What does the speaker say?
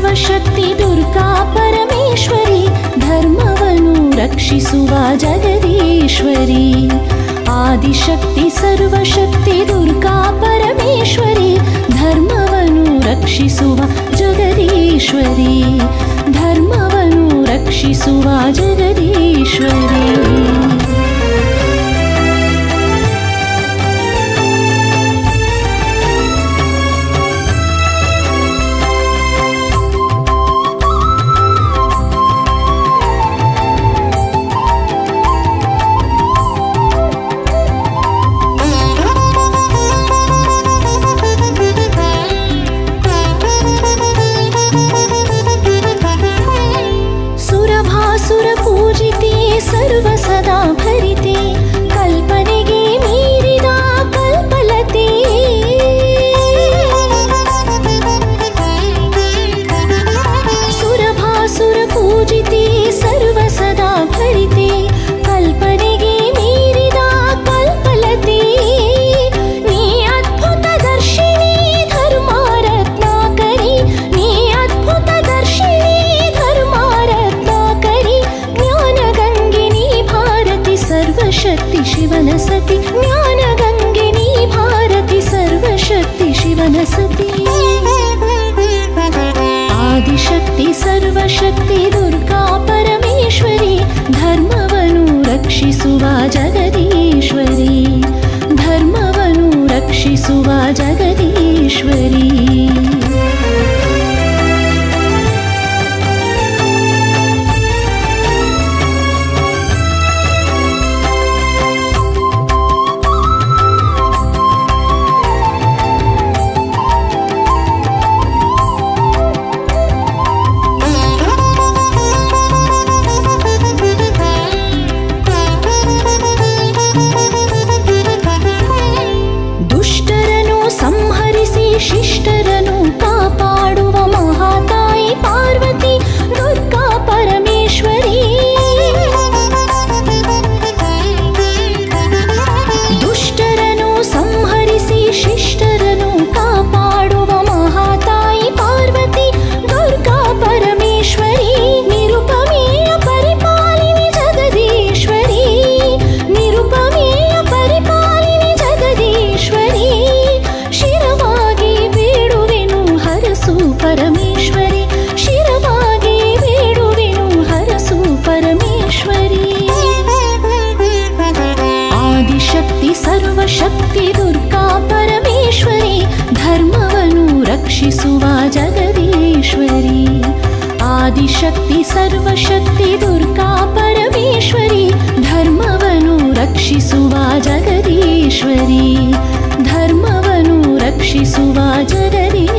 ಸರ್ವಶಕ್ತಿ ದುರ್ಗಾ ಪರಮೇಶ್ವರಿ, ಧರ್ಮವನ್ನು ರಕ್ಷಿಸುವ ಜಗದೀಶ್ವರಿ. ಆದಿಶಕ್ತಿ ಸರ್ವಶಕ್ತಿ ದುರ್ಗಾ ಪರಮೇಶ್ವರಿ, ಧರ್ಮವನ್ನು ರಕ್ಷಿಸುವ ಜಗದೀಶ್ವರಿ, ಧರ್ಮವನ್ನು ರಕ್ಷಿಸುವ ಜಗದೀಶ್ವರಿ. सर्वसदा भरिते, कल्पनेगे मीरिदा कल्पलते. सुरभासुर पूजिते सर्वसदा भरिते, कल्पनेगे मीरिदा कल्पलते. नी अद्भुत दर्शिनी धर्मारत्नाकरी, नी अद्भुत दर्शिनी धर्मारत्नाकरी. सर्वशक्ति शिवन सति, ज्ञानगंगिनी भारती सर्वशक्ति शिवन सति. आदिशक्ति सर्वशक्ति दुर्गा परमेश्वरी, धर्मवनु रक्षिसुव जगदीश्वरी, धर्मवनु रक्षिसुव जगदीश्वरी. ಶಿಷ್ಟರನು ಕಾಪಾಡುವ ಮಹಾತಾಯಿ ಪಾರ್ವತಿ ದುರ್ಗಾ ಪರಮೇಶ್ವರಿ. ದುಷ್ಟರನು ಸಂಹರಿಸಿ ಶಿಷ್ಟರನು ಕಾಪಾಡುವ ಮಹಾತಾಯಿ ಪಾರ್ವತಿ ದುರ್ಗಾ ಪರಮೇಶ್ವರಿ. ನಿರುಪಮೇಯ ಪರಿಪಾಲಿನಿ ಜಗದೀಶ್ವರಿ, ನಿರುಪಮೇಯ ಪರಿಪಾಲಿನಿ ಜಗದೀಶ್ವರಿ. ಶಿರವಾಗಿ ಬೇಡುವೆನು ಹರಸು ಪರಮೇಶ್ವರಿ, ಶಿರವಾಗಿ ಬೇಡುವೆನು ಹರಸು ಪರಮೇಶ್ವರಿ. ಆದಿಶಕ್ತಿ ಸರ್ವಶಕ್ತಿ ದುರ್ಗಾ ಪರಮೇಶ್ವರಿ, ಧರ್ಮವನ್ನು ರಕ್ಷಿಸುವ ಜಗದೀಶ್ವರಿ. ಆದಿಶಕ್ತಿ ಸರ್ವಶಕ್ತಿ ದುರ್ಗಾ ಪರಮೇಶ್ವರಿ, ಧರ್ಮವನ್ನು ರಕ್ಷಿಸುವ ಜಗದೀಶ್ವರಿ, ಧರ್ಮವನ್ನು ರಕ್ಷಿಸುವ ಜಗದೀಶ್ವರಿ.